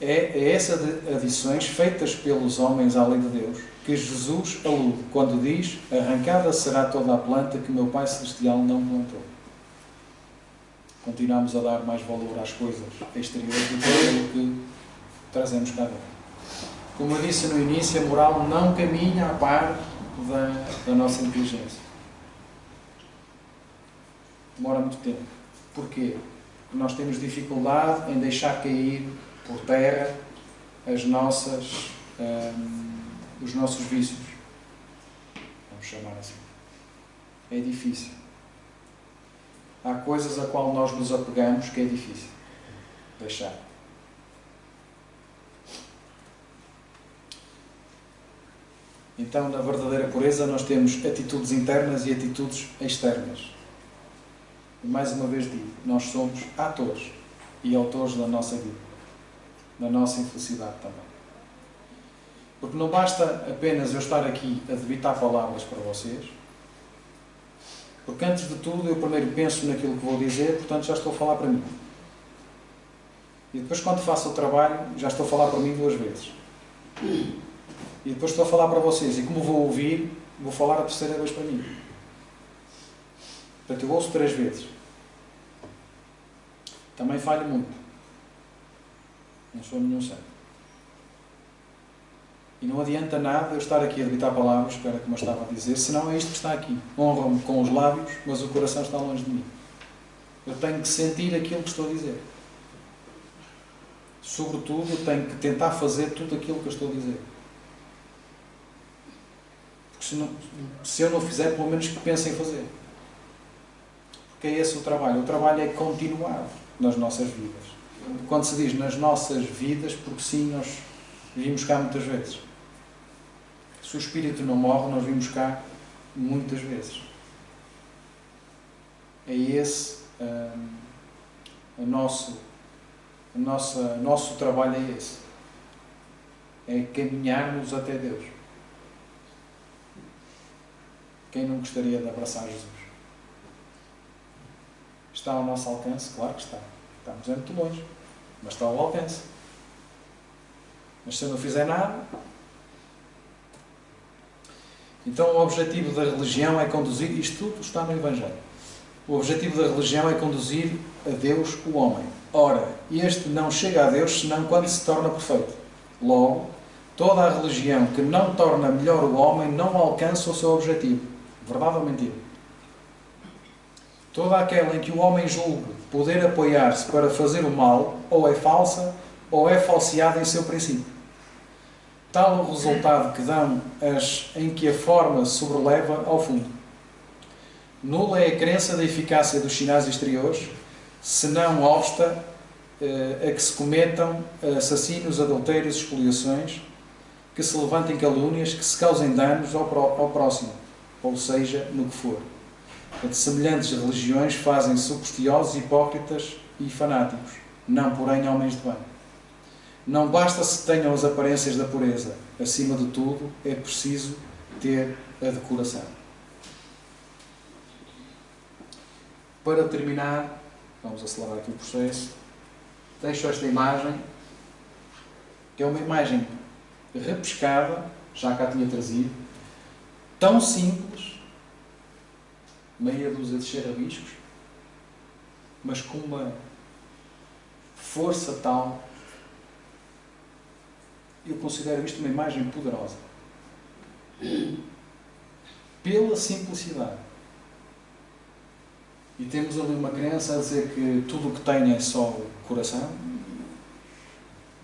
É essas adições feitas pelos homens à lei de Deus que Jesus alude quando diz: arrancada será toda a planta que meu Pai Celestial não plantou. Continuamos a dar mais valor às coisas exteriores do que aquilo que trazemos cá dentro. Como eu disse no início, a moral não caminha a par da nossa inteligência. Demora muito tempo. Porquê? Porque nós temos dificuldade em deixar cair por terra os nossos vícios. Vamos chamar assim. É difícil. Há coisas a qual nós nos apegamos que é difícil deixar. Então, na verdadeira pureza, nós temos atitudes internas e atitudes externas. E mais uma vez digo, nós somos atores e autores da nossa vida, da nossa infelicidade também. Porque não basta apenas eu estar aqui a debitar palavras para vocês, porque antes de tudo eu primeiro penso naquilo que vou dizer, portanto já estou a falar para mim. E depois, quando faço o trabalho, já estou a falar para mim 2 vezes. E depois estou a falar para vocês, e como vou ouvir, vou falar a 3ª vez para mim. Portanto, eu ouço 3 vezes. Também falho muito. Não sou nenhum santo. E não adianta nada eu estar aqui a debitar palavras, espera como eu estava a dizer, senão é isto que está aqui. Honram-me com os lábios, mas o coração está longe de mim. Eu tenho que sentir aquilo que estou a dizer. Sobretudo, eu tenho que tentar fazer tudo aquilo que eu estou a dizer. Porque se eu não fizer, pelo menos que pense em fazer. Porque é esse o trabalho. O trabalho é continuado nas nossas vidas. Quando se diz nas nossas vidas, porque sim, nós vimos cá muitas vezes. Se o espírito não morre, nós vimos cá muitas vezes. É esse nosso trabalho é esse. É caminharmos até Deus. Quem não gostaria de abraçar Jesus? Está ao nosso alcance? Claro que está. Estamos muito longe, mas está ao alcance. Mas se eu não fizer nada... Então o objetivo da religião é conduzir... Isto tudo está no Evangelho. O objetivo da religião é conduzir a Deus o homem. Ora, este não chega a Deus senão quando se torna perfeito. Logo, toda a religião que não torna melhor o homem não alcança o seu objetivo. Verdade ou mentira? Toda aquela em que o homem julgue poder apoiar-se para fazer o mal, ou é falsa, ou é falseada em seu princípio. Tal o resultado que dão as em que a forma se sobreleva ao fundo. Nula é a crença da eficácia dos sinais exteriores, se não obsta a que se cometam assassínios, adultérios, expoliações, que se levantem calúnias, que se causem danos ao próximo, ou seja, no que for. De semelhantes religiões fazem supersticiosos, hipócritas e fanáticos, não porém homens de bem. Não basta se tenham as aparências da pureza. Acima de tudo, é preciso ter a decoração. Para terminar, vamos acelerar aqui o processo, deixo esta imagem, que é uma imagem repescada, já cá tinha trazido, tão simples, meia dúzia de xerabiscos, mas com uma força tal. Eu considero isto uma imagem poderosa. Pela simplicidade. E temos ali uma criança a dizer que tudo o que tem é só o coração.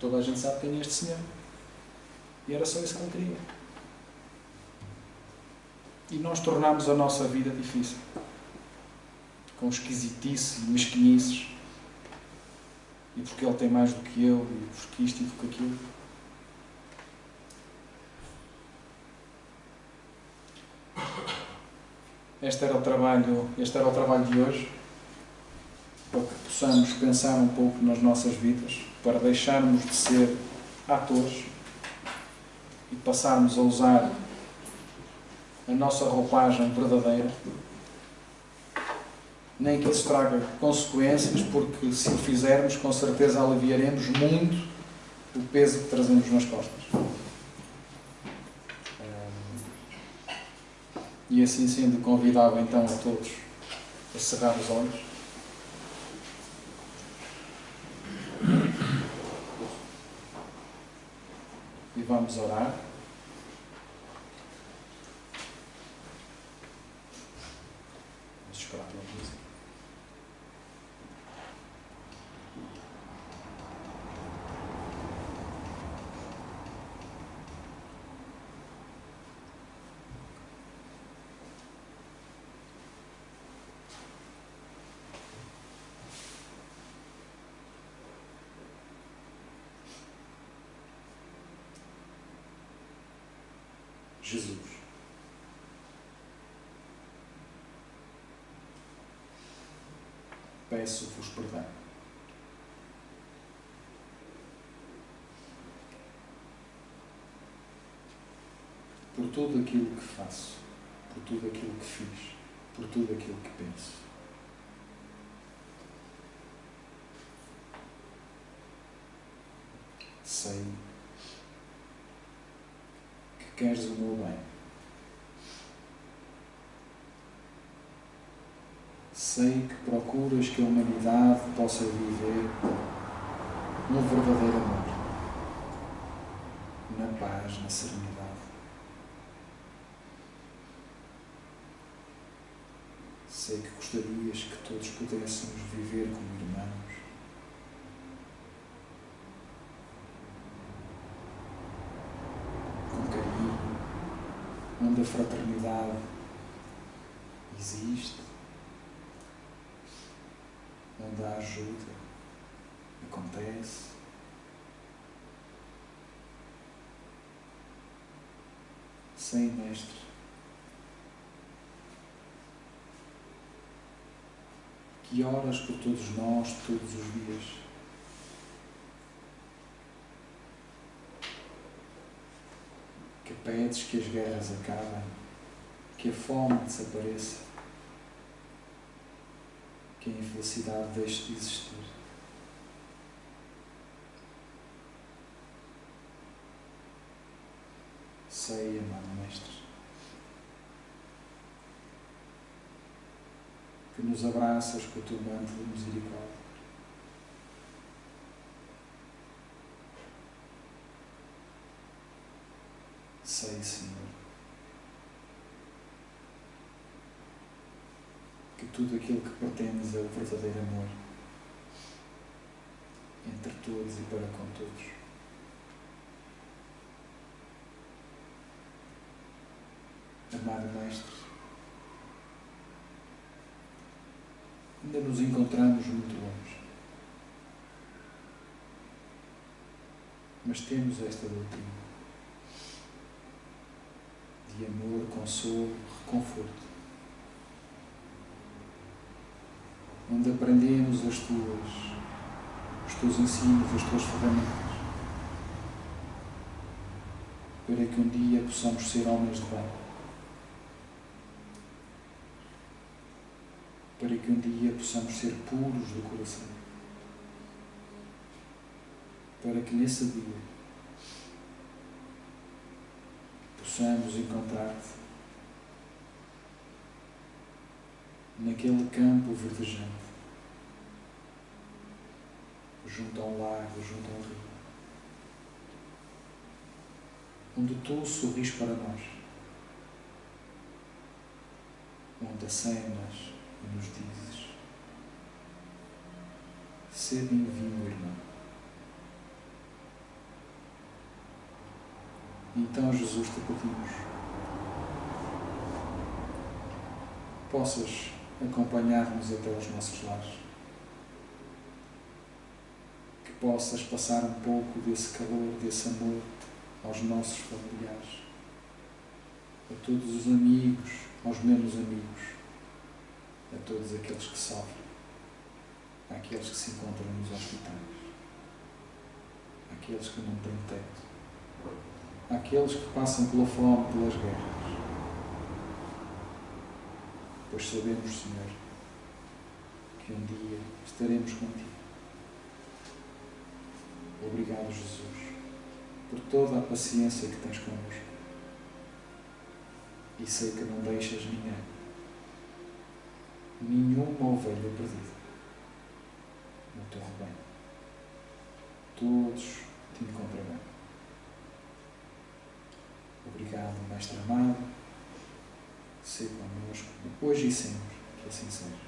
Toda a gente sabe quem é este senhor. E era só isso que ele queria. E nós tornámos a nossa vida difícil. Com esquisitices e mesquinices. E porque ele tem mais do que eu, e porque isto e porque aquilo. Este era o trabalho de hoje, para que possamos pensar um pouco nas nossas vidas, para deixarmos de ser atores e passarmos a usar a nossa roupagem verdadeira. Nem que isso traga consequências, porque se o fizermos, com certeza aliviaremos muito o peso que trazemos nas costas. E assim sendo, convidava então a todos a cerrar os olhos. E vamos orar. Vamos esperar pela música. Jesus, peço-vos perdão. Por tudo aquilo que faço, por tudo aquilo que fiz, por tudo aquilo que penso. Sei que queres o meu bem. Sei que procuras que a humanidade possa viver um verdadeiro amor, na paz, na serenidade. Sei que gostarias que todos pudéssemos viver como irmãos, com carinho, onde a fraternidade existe, onde a ajuda acontece. Sei, Mestre, que oras por todos nós, todos os dias. Que pedes que as guerras acabem, que a fome desapareça, que a infelicidade deixe de existir. Sei, amado Mestre, que nos abraças com o teu manto de misericórdia. Sei, Senhor, que tudo aquilo que pretendes é o verdadeiro amor entre todos e para com todos. Amado Mestre, ainda nos encontramos muito longe, mas temos esta doutrina de amor, consolo, reconforto, onde aprendemos os teus ensinos, as tuas ferramentas, para que um dia possamos ser homens de bem, para que um dia possamos ser puros do coração, para que nesse dia possamos encontrar-te naquele campo verdejante, junto a um lago, junto a um rio, onde tu sorris para nós, onde acenas e nos dizes: sê bem-vindo, irmão. Então, Jesus, te pedimos, possas acompanhar-nos até aos nossos lares, que possas passar um pouco desse calor, desse amor aos nossos familiares, a todos os amigos, aos menos amigos, a todos aqueles que sofrem, àqueles que se encontram nos hospitais, àqueles que não têm teto, àqueles que passam pela fome, pelas guerras. Pois sabemos, Senhor, que um dia estaremos contigo. Obrigado, Jesus, por toda a paciência que tens connosco. E sei que não deixas nenhuma ovelha perdida no teu rebanho. Todos te encontrarão. Obrigado, Mestre amado. Seja connosco, hoje e sempre, que assim seja.